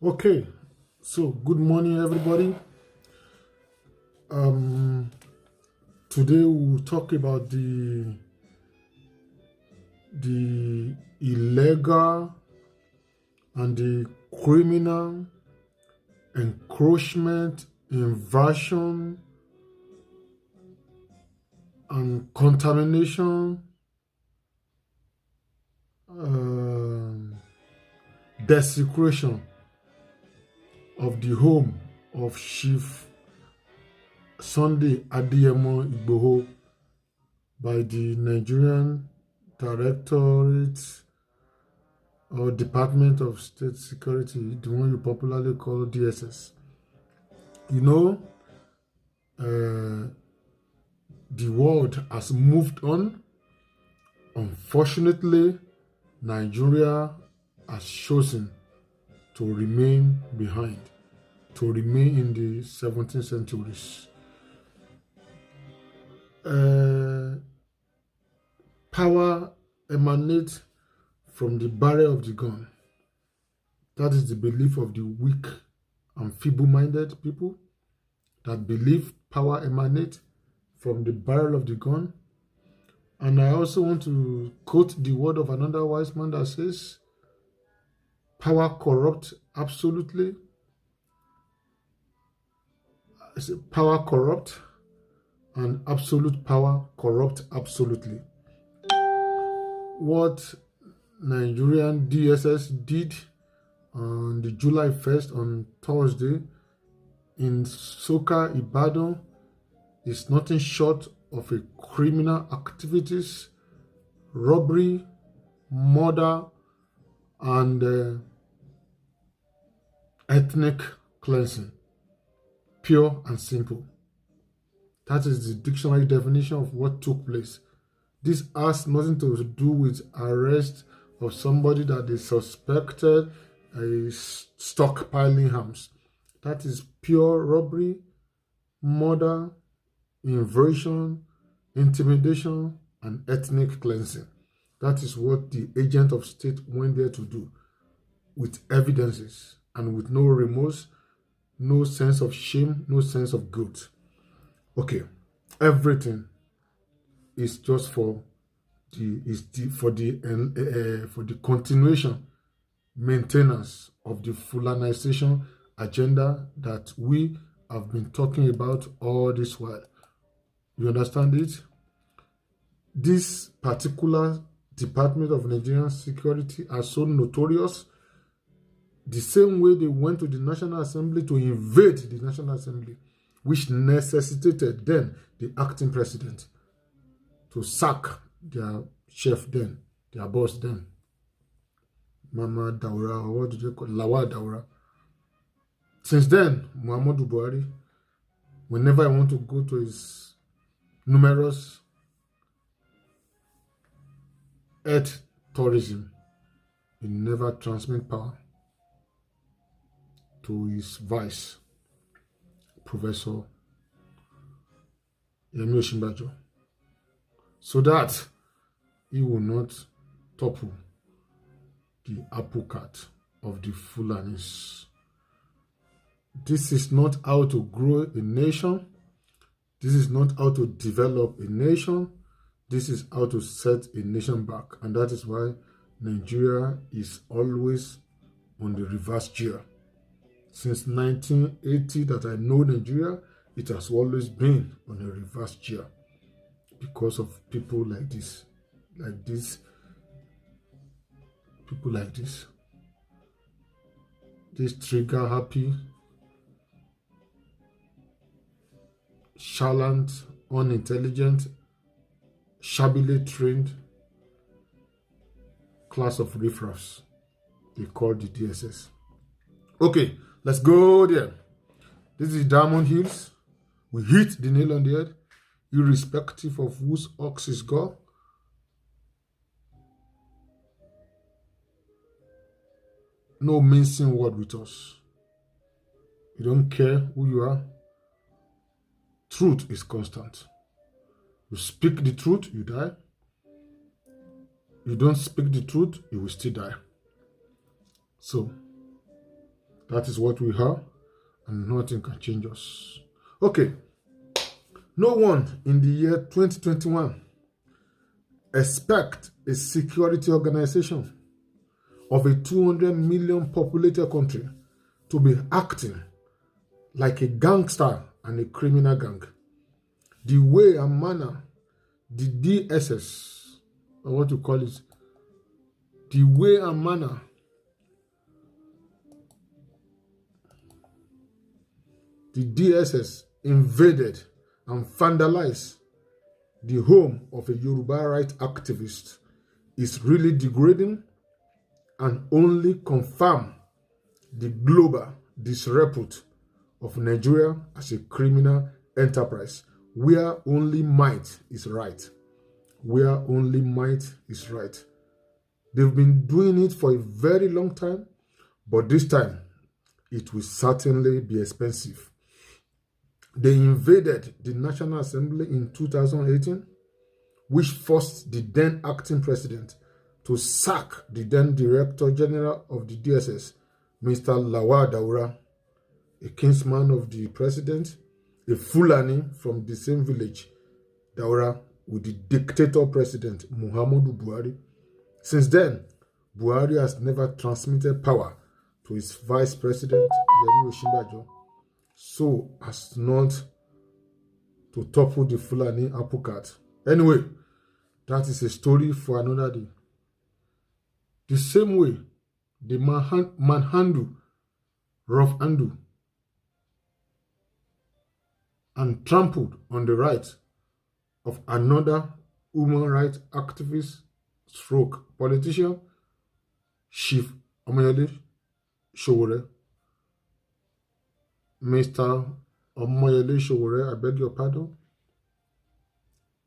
Okay, so good morning, everybody. Today we'll talk about the illegal and the criminal encroachment, invasion, and contamination, desecration of the home of Chief Sunday Adeyemo Igboho by the Nigerian Directorate or Department of State Security, the one you popularly call DSS. You know, the world has moved on. Unfortunately, Nigeria has chosen to remain behind, to remain in the 17th centuries. Power emanates from the barrel of the gun. That is the belief of the weak and feeble-minded people that believe power emanates from the barrel of the gun. And I also want to quote the word of another wise man that says, power corrupts absolutely. Power corrupt and absolute power corrupt absolutely. What Nigerian DSS did on the July 1st on Thursday in Soka, Ibadan is nothing short of a criminal activities, robbery, murder, and ethnic cleansing. Pure and simple. That is the dictionary definition of what took place. This has nothing to do with arrest of somebody that is suspected is stockpiling arms. That is pure robbery, murder, invasion, intimidation, and ethnic cleansing. That is what the agent of state went there to do, with evidences and with no remorse, no sense of shame, no sense of guilt. Okay, everything is just for the continuation, maintenance of the Fulanization agenda that we have been talking about all this while. You understand it? This particular Department of Nigerian Security are so notorious. The same way they went to the National Assembly to invade the National Assembly, which necessitated then the acting president to sack their chef then, their boss then, Mama Daura, or what do they call Lawa Daura. Since then, Muhammadu Buhari, whenever I want to go to his numerous earth tourism, he never transmit power to his vice, Professor Yemi Osinbajo, so that he will not topple the apple cart of the Fulanis. This is not how to grow a nation. This is not how to develop a nation. This is how to set a nation back. And that is why Nigeria is always on the reverse gear. Since 1980 that I know Nigeria, it has always been on a reverse gear because of people like this, people like this trigger happy, shallant, unintelligent, shabbily trained class of riffraffs they call the DSS. Okay, let's go there. This is Diamond Hills. We hit the nail on the head, irrespective of whose ox is God. No mincing word with us. You don't care who you are. Truth is constant. You speak the truth, you die. You don't speak the truth, you will still die. So, That is what we are, and nothing can change us. Okay. No one in the year 2021 expect a security organization of a 200 million populated country to be acting like a gangster and a criminal gang. The way and manner the DSS, or what you call it, the way and manner the DSS invaded and vandalized the home of a Yoruba right activist is really degrading and only confirm the global disrepute of Nigeria as a criminal enterprise where only might is right. Where only might is right. They've been doing it for a very long time, but this time it will certainly be expensive. They invaded the National Assembly in 2018, which forced the then acting president to sack the then Director General of the DSS, Mr. Lawal Daura, a kinsman of the president, a Fulani from the same village, Daura, with the dictator president, Muhammadu Buhari. Since then, Buhari has never transmitted power to his vice president, Yemi Osinbajo, so as not to topple the Fulani apple cart. Anyway, that is a story for another day. The same way, the manhandle, rough handle, and trampled on the rights of another human rights activist stroke politician, Chief Omoyele Sowore. Mr. Omoyele Sowore, I beg your pardon.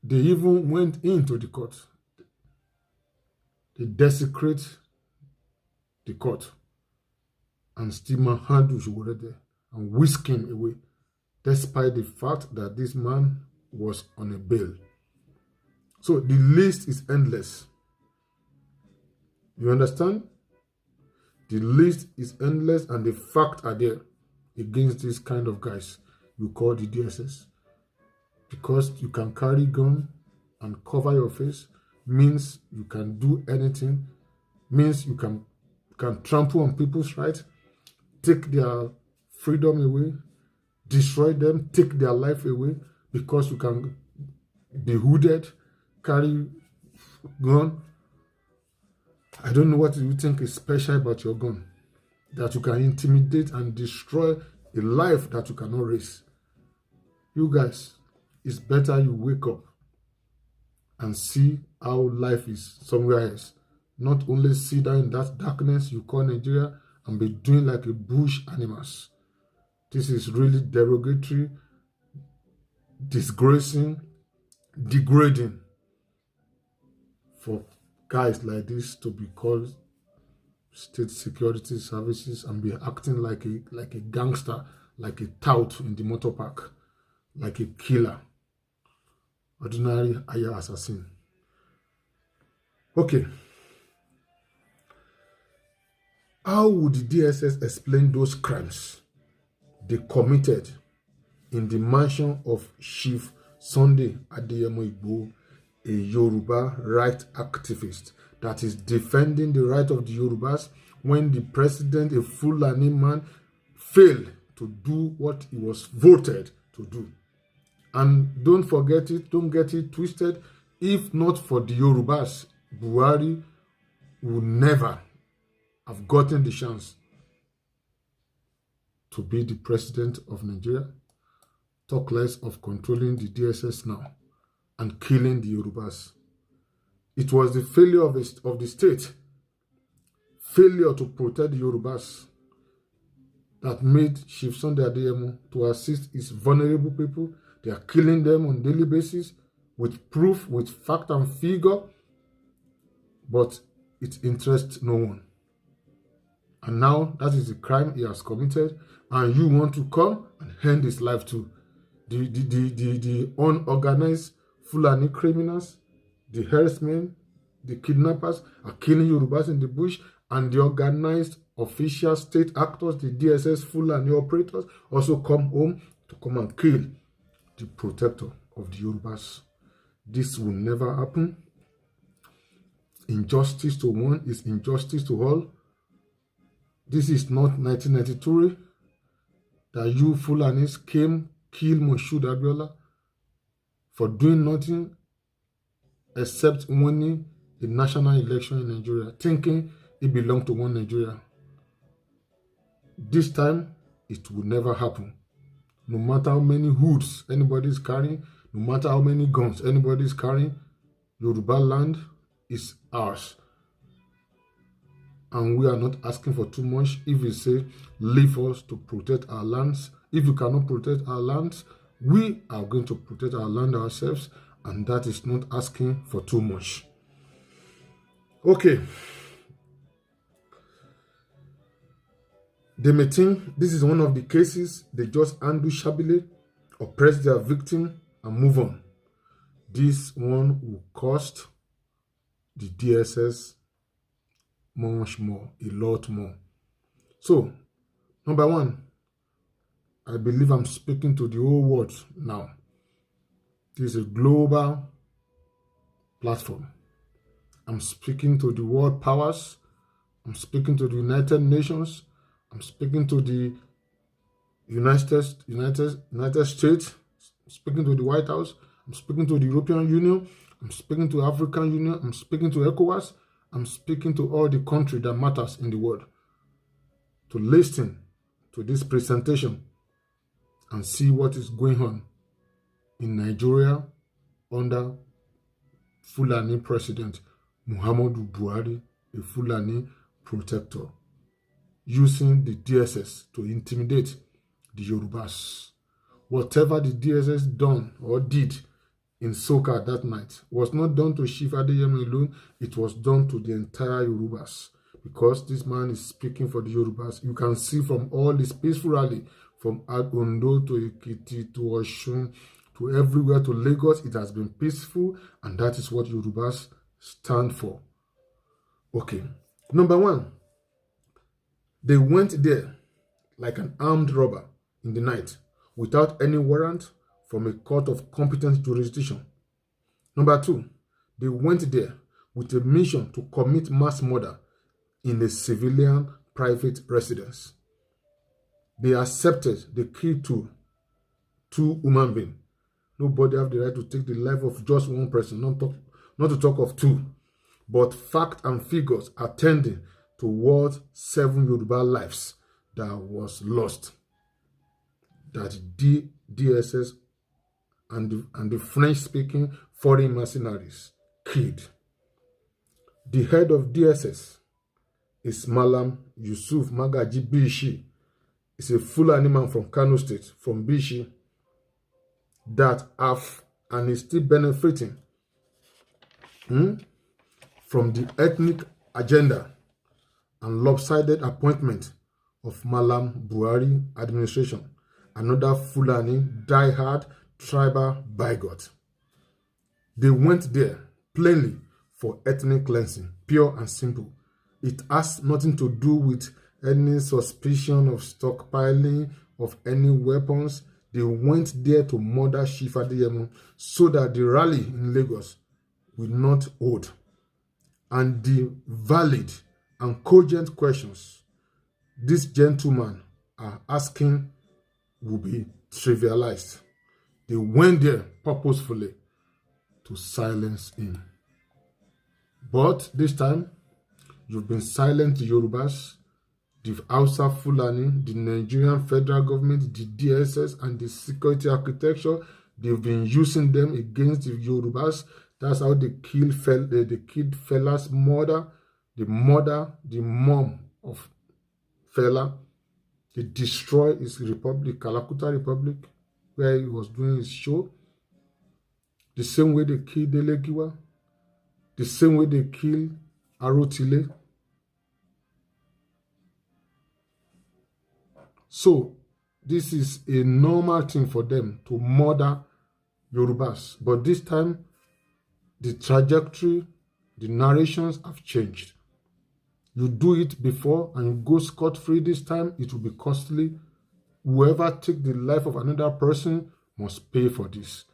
They even went into the court. They desecrate the court and still manhandle Sowore there and whisk him away, despite the fact that this man was on a bail. So the list is endless. You understand? The list is endless and the facts are there against this kind of guys you call the DSS. Because you can carry gun and cover your face means you can do anything, means you can trample on people's rights, take their freedom away, destroy them, take their life away, because you can be hooded, carry gun. I don't know what you think is special about your gun, that you can intimidate and destroy a life that you cannot raise. You guys, it's better you wake up and see how life is somewhere else. Not only sit down in that darkness you call Nigeria and be doing like a bush animals. This is really derogatory, disgracing, degrading for guys like this to be called state security services and be acting like a gangster, like a tout in the motor park, like a killer, ordinary hire assassin. Okay. How would the DSS explain those crimes they committed in the mansion of Chief Sunday Adeyemo Igboho, a Yoruba right activist that is defending the right of the Yorubas, when the president, a Fulani man, failed to do what he was voted to do? And don't forget it, don't get it twisted, if not for the Yorubas, Buhari would never have gotten the chance to be the president of Nigeria. Talk less of controlling the DSS now and killing the Yorubas. It was the failure of the state, failure to protect the Yorubas, that made Chief Sunday Adeyemo to assist his vulnerable people. They are killing them on a daily basis with proof, with fact and figure, but it interests no one. And now that is the crime he has committed, and you want to come and end his life too. The unorganized Fulani criminals, the herdsmen, the kidnappers are killing Yorubas in the bush, and the organized official state actors, the DSS Fulani operators, also come home to come and kill the protector of the Yorubas. This will never happen. Injustice to one is injustice to all. This is not 1993 that you Fulanis came, killed Moshood Abiola for doing nothing except winning a national election in Nigeria, thinking it belonged to one Nigeria. This time, it will never happen. No matter how many hoods anybody is carrying, no matter how many guns anybody is carrying, Yoruba land is ours. And we are not asking for too much if we say, leave us to protect our lands. If you cannot protect our lands, we are going to protect our land ourselves, and that is not asking for too much. Okay. They may think this is one of the cases they just undo shabbily, oppress their victim, and move on. This one will cost the DSS much more, a lot more. So, number one, I believe I'm speaking to the whole world now. This is a global platform. I'm speaking to the world powers. I'm speaking to the United Nations. I'm speaking to the United States. I'm speaking to the White House. I'm speaking to the European Union. I'm speaking to the African Union. I'm speaking to ECOWAS. I'm speaking to all the countries that matters in the world to listen to this presentation and see what is going on in Nigeria under Fulani President Muhammadu Buhari, a Fulani protector, using the DSS to intimidate the Yorubas. Whatever the DSS done or did in Soka that night was not done to Chief Adeyemo alone, it was done to the entire Yorubas. Because this man is speaking for the Yorubas. You can see from all this peaceful rally, from Ondo to Ekiti to Osun to everywhere to Lagos, it has been peaceful, and that is what Yorubas stand for. Okay, number one, they went there like an armed robber in the night without any warrant from a court of competent jurisdiction. Number two, they went there with a mission to commit mass murder in a civilian private residence. They accepted the key to two human beings. Nobody have the right to take the life of just one person, not to talk of two. But fact and figures are tending towards 7 Yoruba lives that was lost, that DSS and the French-speaking foreign mercenaries killed. The head of DSS is Malam Yusuf Magaji Bishi. He's a Fulani man from Kano State, from Bishi, that have and is still benefiting from the ethnic agenda and lopsided appointment of Malam Buhari administration, another Fulani diehard tribal bigot. They went there plainly for ethnic cleansing, pure and simple. It has nothing to do with any suspicion of stockpiling of any weapons. They went there to murder Chief Adeyemo so that the rally in Lagos will not hold. And the valid and cogent questions this gentleman are asking will be trivialized. They went there purposefully to silence him. But this time, you've been silent, the Yorubas, the Hausa Fulani, the Nigerian federal government, the DSS, and the security architecture. They've been using them against the Yorubas. That's how they killed Fela's mother, the mom of Fela. They destroyed his republic, Kalakuta Republic, where he was doing his show. The same way they killed Delegiwa, the same way they killed Arotile. So, this is a normal thing for them to murder Yorubas. But this time, the trajectory, the narrations have changed. You do it before and you go scot-free this time, it will be costly. Whoever take the life of another person must pay for this.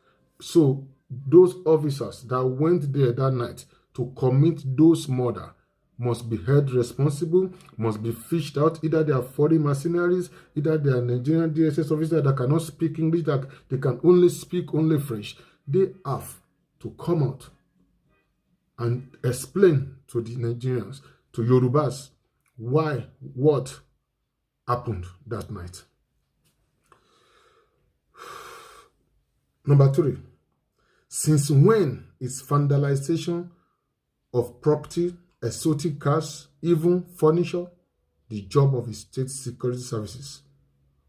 So those officers that went there that night to commit those murder must be held responsible, must be fished out. Either they are foreign mercenaries, either they are Nigerian DSS officers that cannot speak English, that they can only speak only French. They have to come out and explain to the Nigerians, to Yorubas, why, what happened that night. Number 3, since when is vandalization of property, exotic cars, even furniture, the job of the state security services?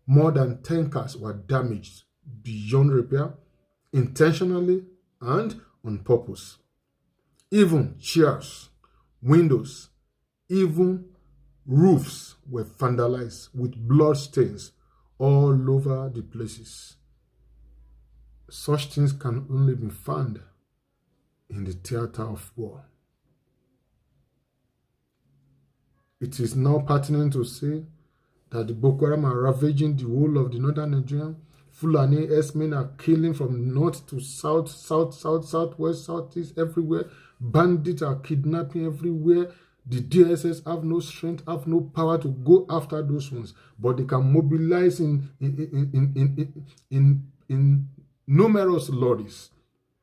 More than 10 cars were damaged beyond repair, intentionally and on purpose. Even chairs, windows, even roofs were vandalized with blood stains all over the places. Such things can only be found in the theater of war. It is now pertinent to say that the Boko Haram are ravaging the whole of the northern Nigeria. Fulani S-men are killing from north to south, southwest, southeast, everywhere. Bandits are kidnapping everywhere. The DSS have no strength, have no power to go after those ones, but they can mobilize in numerous lorries,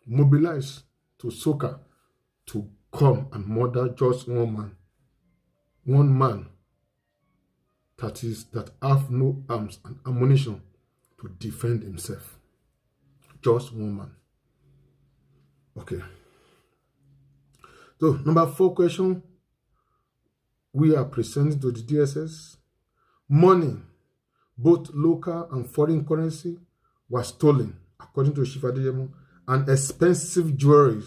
mobilize to Soka to come and murder just one man that have no arms and ammunition to defend himself. Just one man. Okay. So, number 4 question we are presenting to the DSS. Money, both local and foreign currency, was stolen, according to Chief Adeyemo, and expensive jewelry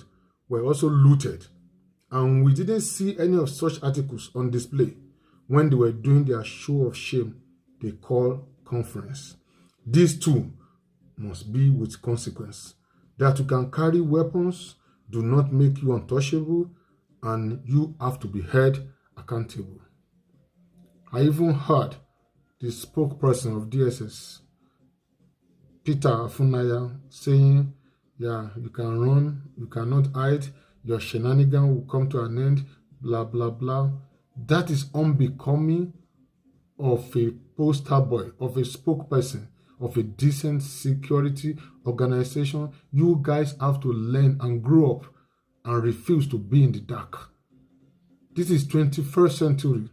were also looted. And we didn't see any of such articles on display when they were doing their show of shame they call conference. These two must be with consequence. That you can carry weapons do not make you untouchable, and you have to be held accountable. I even heard the spokesperson of DSS, Peter Afunaya, saying, yeah, you can run, you cannot hide, your shenanigan will come to an end, blah, blah, blah. That is unbecoming of a poster boy, of a spokesperson, of a decent security organization. You guys have to learn and grow up and refuse to be in the dark. This is 21st century.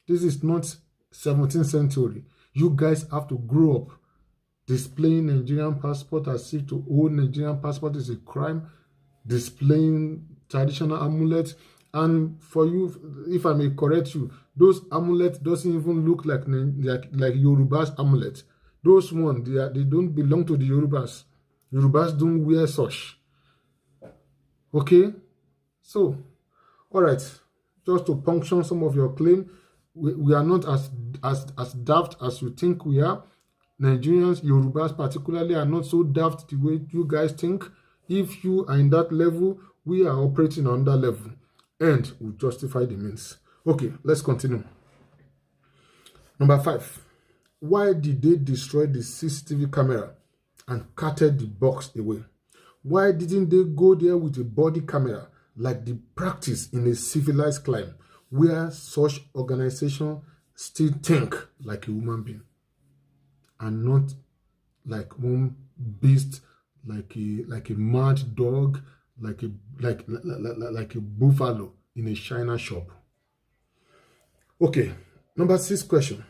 This is not 17th century. You guys have to grow up. Displaying Nigerian passport as if to own Nigerian passport is a crime. Displaying traditional amulets. And for you, if I may correct you, those amulets doesn't even look like Yoruba's amulet. Those ones, they don't belong to the Yorubas. Yorubas don't wear such. Okay? So, all right. Just to puncture some of your claim, we are not as daft as you think we are. Nigerians, Yorubas particularly, are not so daft the way you guys think. If you are in that level, we are operating on that level. And we justify the means. Okay, let's continue. Number 5. Why did they destroy the CCTV camera and carted the box away? Why didn't they go there with a body camera like the practice in a civilized clime where such organizations still think like a human being and not like one beast, like a mad dog, like a buffalo in a china shop? Okay, number 6 question.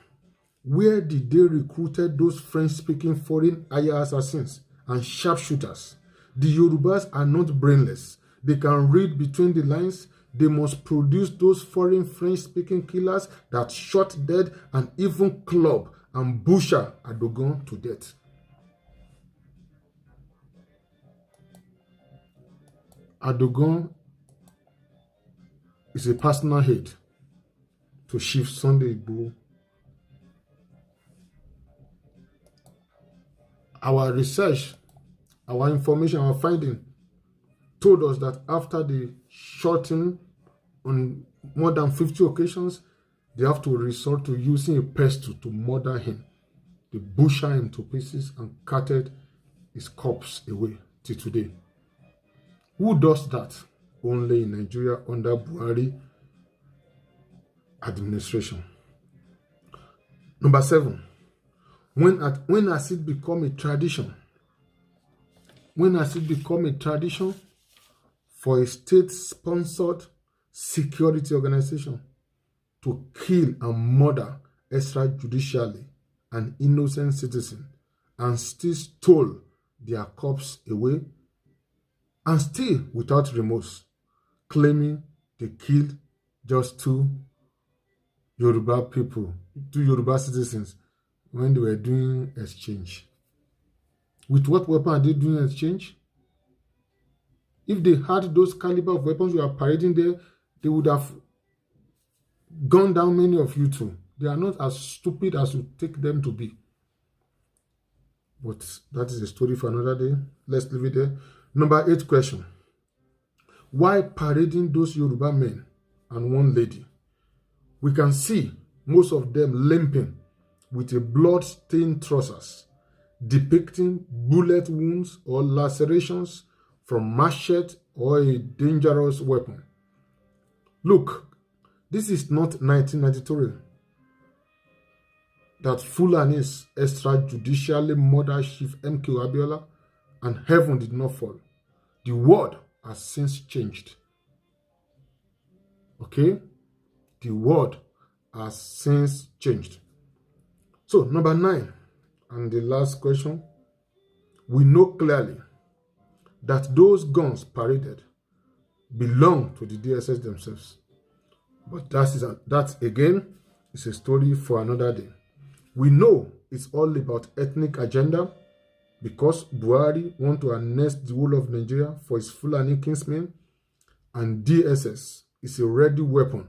Where did they recruited those French-speaking foreign aya assassins and sharpshooters? The Yorubas are not brainless. They can read between the lines. They must produce those foreign French-speaking killers that shot dead and even club and butcher Adogon to death. Adogon is a personal hate to Chief Sunday Igboho. Our research, our information, our finding told us that after the shooting on more than 50 occasions, they have to resort to using a pestle to murder him. They butcher him to pieces and carted his corpse away till today. Who does that? Only in Nigeria under Buhari administration. Number 7, when has it become a tradition? When has it become a tradition for a state-sponsored security organization to kill and murder extrajudicially an innocent citizen and still stole their corpse away, and still without remorse, claiming they killed just two Yoruba people, 2 Yoruba citizens, when they were doing exchange? With what weapon are they doing exchange? If they had those caliber of weapons we are parading there, they would have gunned down many of you too. They are not as stupid as you take them to be. But that is a story for another day. Let's leave it there. Number 8 question. Why parading those Yoruba men and one lady? We can see most of them limping with a blood-stained trousers, depicting bullet wounds or lacerations from machete or a dangerous weapon. Look, this is not 1993 that Fulanis extrajudicially murdered Chief M.K. Abiola and heaven did not fall. The world has since changed. Okay? The world has since changed. So, number 9, and the last question. We know clearly that those guns paraded belong to the DSS themselves. But that again is a story for another day. We know it's all about ethnic agenda because Buhari wants to annex the whole of Nigeria for his Fulani kinsmen, and DSS is a ready weapon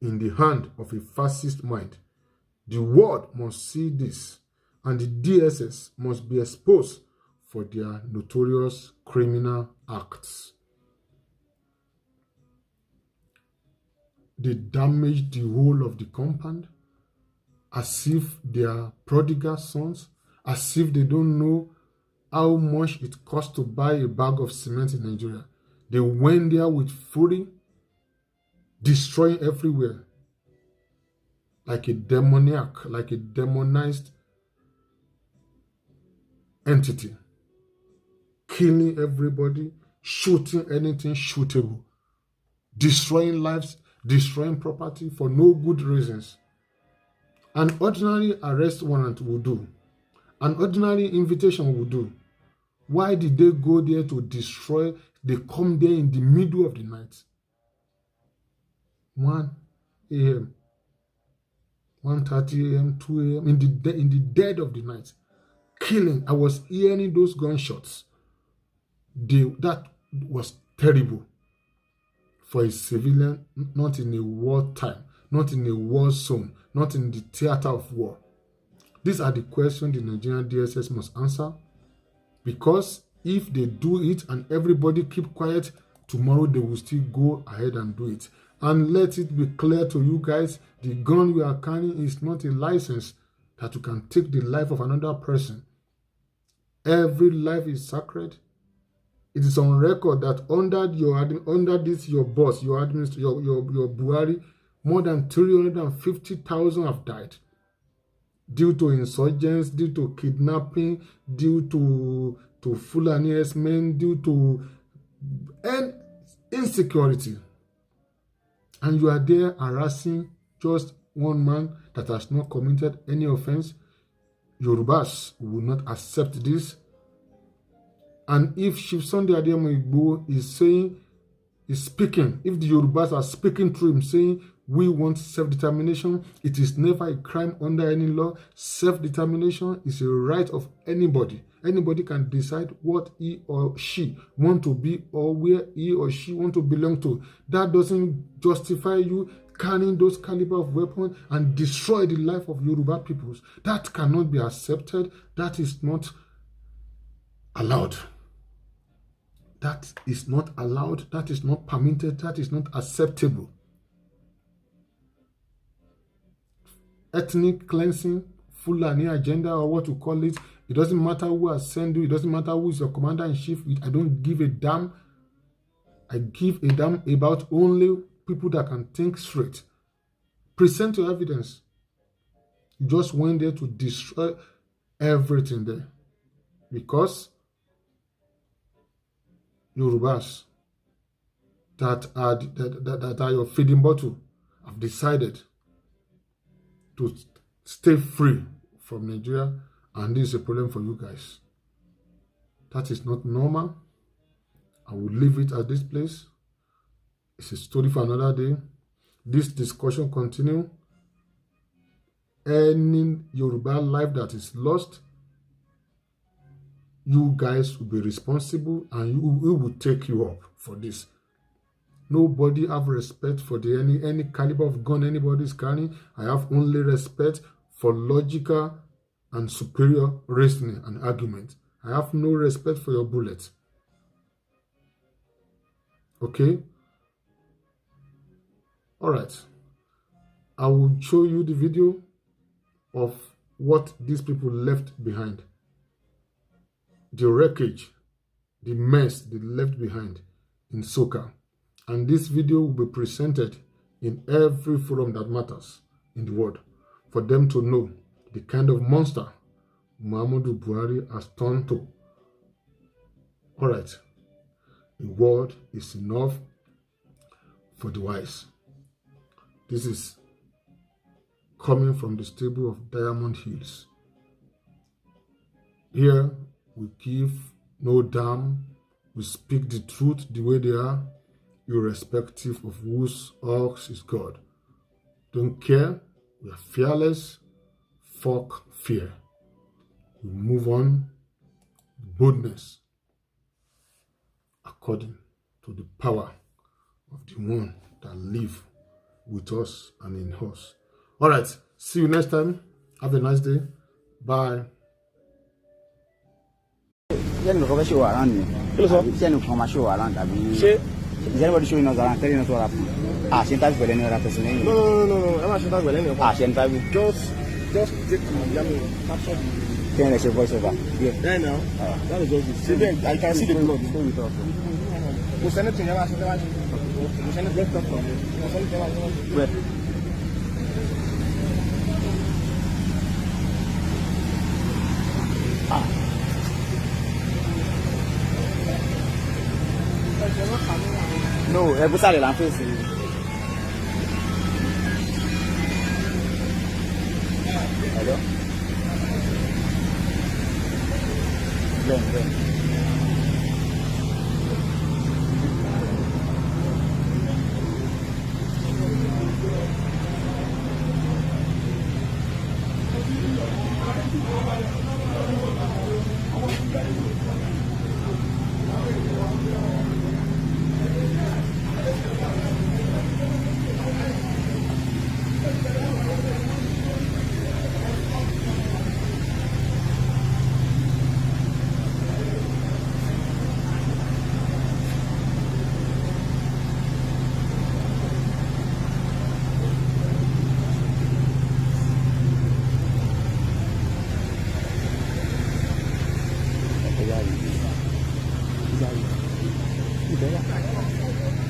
in the hand of a fascist mind. The world must see this, and the DSS must be exposed for their notorious criminal acts. They damaged the whole of the compound as if they are prodigal sons, as if they don't know how much it costs to buy a bag of cement in Nigeria. They went there with fury, destroying everywhere, like a demoniac, like a demonized entity, killing everybody, shooting anything shootable, destroying lives, destroying property for no good reasons. An ordinary arrest warrant will do. An ordinary invitation will do. Why did they go there to destroy? They come there in the middle of the night. 1 a.m., 1:30 a.m., 2 a.m., in the dead of the night. Killing. I was hearing those gunshots. That was terrible for a civilian, not in a war time, not in a war zone, not in the theater of war. These are the questions the Nigerian DSS must answer, because if they do it and everybody keep quiet, tomorrow they will still go ahead and do it. And let it be clear to you guys, the gun we are carrying is not a license that you can take the life of another person. Every life is sacred. It is on record that under your boss, your Buhari, more than 350,000 have died due to insurgents, due to kidnapping, due to Fulani men, due to insecurity. And you are there harassing just one man that has not committed any offense. Yorubas will not accept this. And if Chief Sunday Adeyemo Igboho is speaking, if the Yorubas are speaking through him saying, we want self-determination, it is never a crime under any law. Self-determination is a right of anybody. Anybody can decide what he or she want to be or where he or she want to belong to. That doesn't justify you carrying those caliber of weapons and destroy the life of Yoruba peoples. That cannot be accepted. That is not allowed. That is not allowed. That is not permitted. That is not acceptable. ethnic cleansing, Fulani agenda, or what you call it. It doesn't matter who has sent you. It doesn't matter who is your commander-in-chief. I don't give a damn. I give a damn about only people that can think straight. Present your evidence. You just went there to destroy everything there. Because Yorubas that are your feeding bottle have decided to stay free from Nigeria, and this is a problem for you guys. That is not normal. I will leave it at this place. It's a story for another day. This discussion continue. Any Yoruba life that is lost, you guys will be responsible, and we will take you up for this. Nobody have respect for any caliber of gun anybody is carrying. I have only respect for logical and superior reasoning and argument. I have no respect for your bullets. Okay? All right. I will show you the video of what these people left behind. The wreckage, the mess they left behind in Soka. And this video will be presented in every forum that matters in the world for them to know the kind of monster Muhammadu Buhari has turned to. All right. The word is enough for the wise. This is coming from the stable of Diamond Hills. Here we give no damn. We speak the truth the way they are, irrespective of whose ox is God. Don't care. We are fearless. Fuck fear. We move on. Boldness. According to the power of the one that live with us and in us. All right. See you next time. Have a nice day. Bye. Is anybody showing us around telling us what happened? She talks with any other person. No. I'm not sure with any of She talks with just take me. Capture the. Can I say voice over? Yeah. Right now. That is just it. See then, I can see the blood. Stay with us. We'll send it to you. We'll send it back from you. We'll send it to you. Where? No, every Saturday I'm facing. Hello? Then.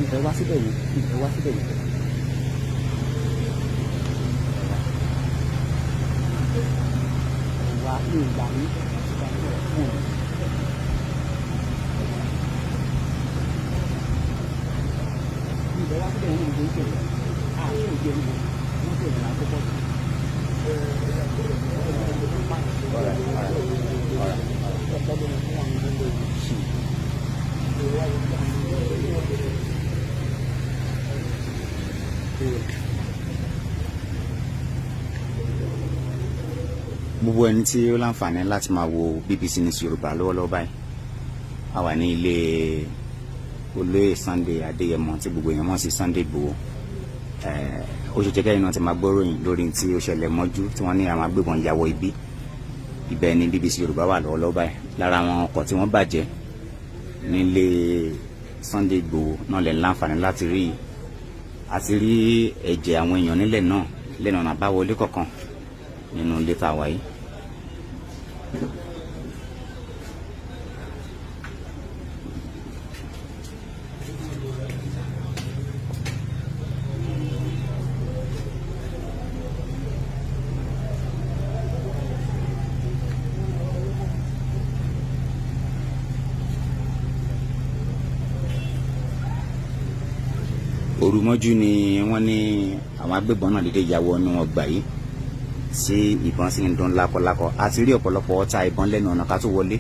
Ìfẹ́ wá síbẹ̀ yìí. Wà á lè gbà ní fún un. Ìfẹ́ wá síbẹ̀ yìí ní ìgbésẹ̀ àti òjò ìlú wọ́n tẹ̀lé lákòókò. Gbogbo ẹni tí ó láǹfààní láti máa wo BBC News Yorùbá lọ́wọ́lọ́wọ́ báyìí a wà ní ilé olóyè Sunday Adeyemo tí gbogbo èèyàn mọ̀ sí Sunday Igboho. Ó ṣe jẹ́gẹ́ iná ti máa gbọ́ròyìn lórí tí ó ṣẹlẹ̀ mọ́jú tí wọ́n ní àwọn agbébọn ya wọ ibi. Ibẹ̀ ni BBC Yorùbá wà lọ́wọ́lọ́wọ́ báyìí. Lára àwọn ọkọ̀ tí wọ́n bàjẹ́ nílé Sunday Igboho náà lè láǹfààní láti rí àti rí ẹ̀jẹ̀ àwọn èèyàn nílẹ̀ náà lẹ́nu ọ̀nà àbáwọlé kọ̀ọ̀kan. nínú ilé tá a wà yìí. Òrùmọ́jú ni wọ́n ní àwọn agbébọn náà dédé ya wọnú ọgbà yìí sí ìbọn sí ń dún lákọlákọ. A ti rí ọ̀pọ̀lọpọ̀ ọta ìbọn lẹ́nu ọ̀nà ká tó wọlé.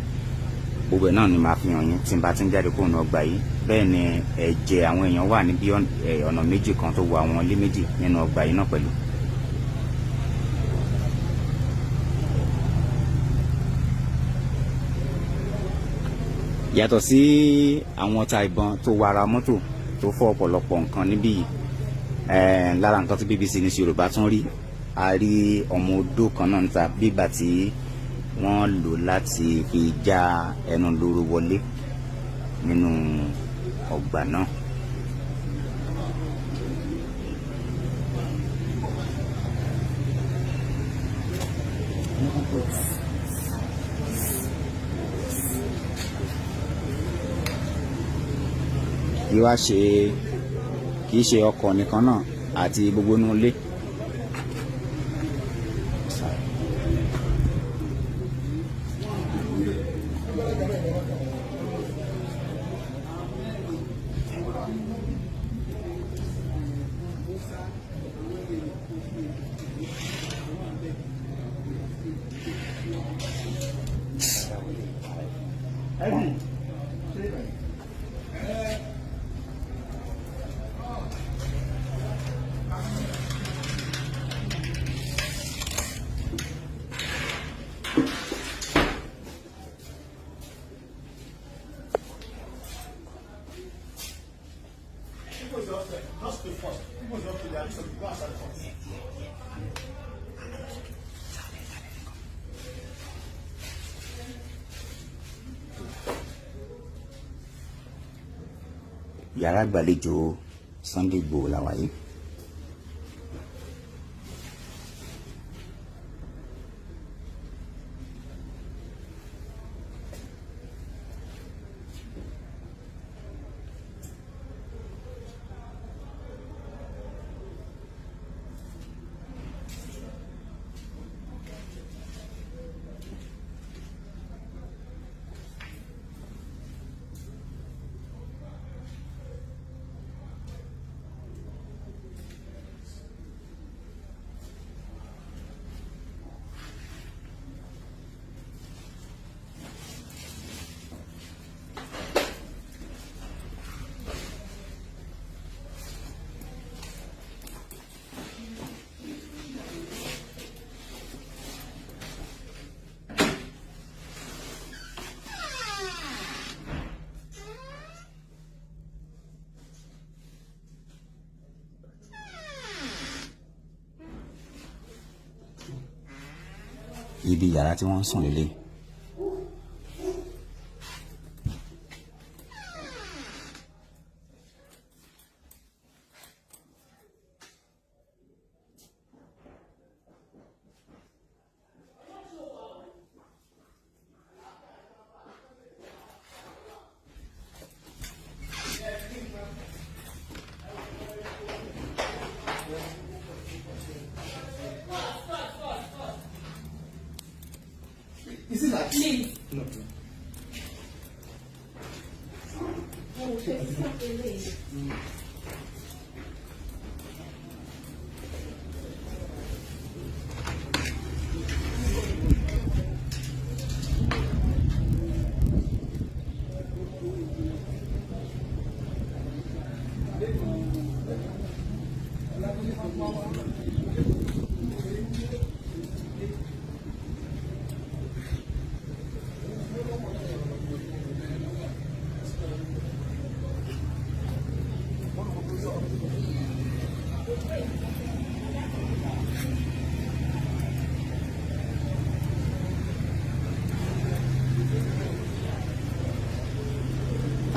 Gbogbo ẹ̀ náà ni màá fi hàn yín tí n bá ti ń jáde kúrò ní ọgbà yìí. Bẹ́ẹ̀ ni ẹ̀jẹ̀ àwọn èèyàn wà níbi ọ̀nà méjì kan tó wọ àwọn ilé méjì nínú ọgbà yìí náà pẹ̀lú. Yàtọ̀ sí àwọn ọta ìbọn tó wọ ara mọ́tò tó fọ́ ọ̀pọ̀lọpọ̀ nǹkan níbí yìí, lára nǹkan tí BBC News Yorùbá tún rí, a rí ọmọ odó kan náà níta bígbà tí wọ́n lò láti fi já ẹnu lóró wọlé nínú ọgbà náà. Kì í ṣe ọkọ̀ nìkan náà àti gbogbo inú ilé. Yàrá ìgbàlejò Sunday Igboho la wà yìí. Ibi yàrá tí wọ́n ń sùn lélẹ̀. Is it like Please. No. Oh, there's something there.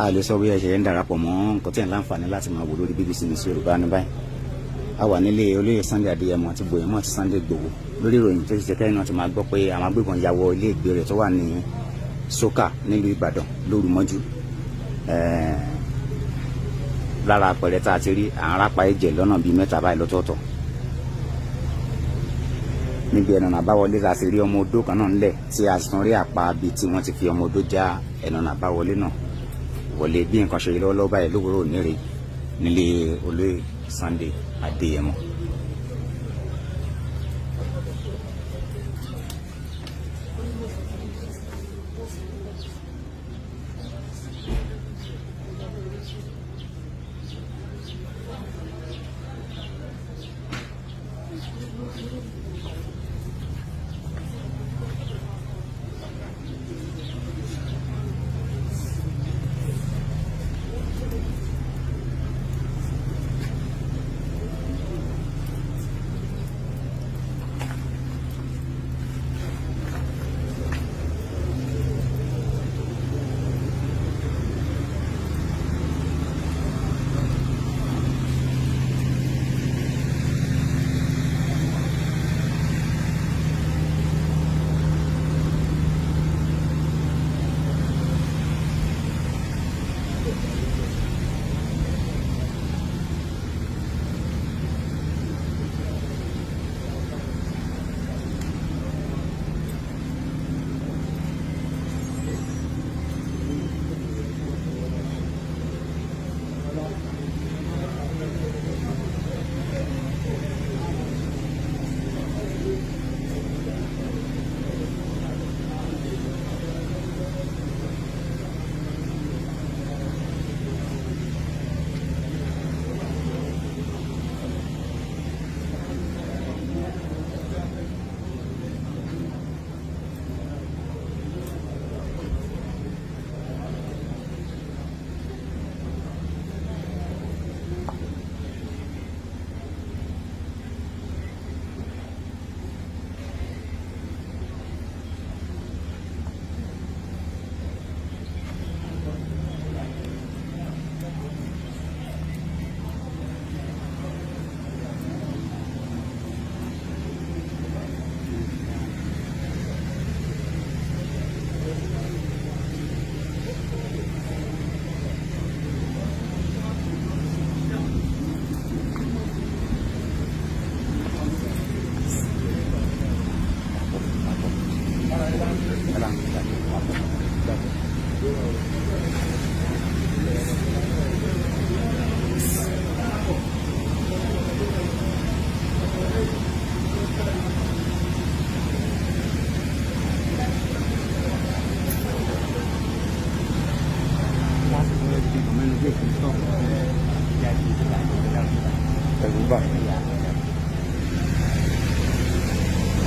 A lè sọ bí ẹ ṣe ń darapọ̀ mọ́ nǹkan tí ẹ̀ ń láǹfààní láti máa wò lórí BBC News Yorùbá ní báyìí. a wà nílé olóyè Sunday Adeyemo àti Igboho'S àti Sunday Igboho lórí ìròyìn tó ti ṣe kẹ́yìn náà ti máa gbọ́ pé àwọn agbébọn ya wọ ilé ìgbé rẹ̀ tó wà ní Sókà nílùú Ìbàdàn lóru mọ́jú. Lára àpẹẹrẹ tá a ti rí àwọn arápá ẹ̀jẹ̀ lọ́nà bíi 3 báyìí lọ́tọ̀ọ̀tọ̀. Níbi ẹnu ọ̀nà àbáwọlé la ti rí ọmọ odó kan náà ńlẹ̀ tí a sì tún rí àpá bíi tí wọ́n ti fi ọmọ odó já ẹnu ọ̀nà àbáwọlé náà wọlé. Bí nǹkan ṣe rí lọ́wọ́lọ́wọ́ báyìí lówùúrọ̀ òní rèé nílé olóyè Sunday Adeyemo.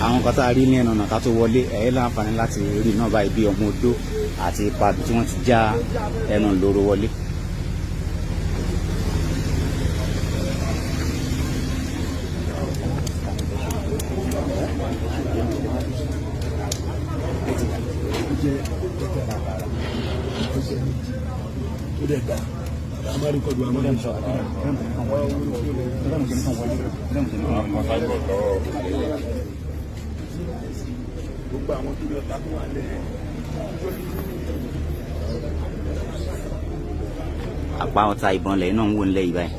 Àwọn kan tá a rí ní ẹnu ọ̀nà ká tó wọlé láǹfààní láti rí náà báyìí bí ọmọ odó àti ipa tí wọ́n ti já ẹnu lóró wọlé. Àpá ọta ìbọn lẹ́yìn náà ń wò nílẹ̀ yìí báyìí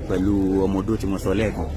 pẹ̀lú ọmọ odó tí mo sọ lẹ́ẹ̀kan.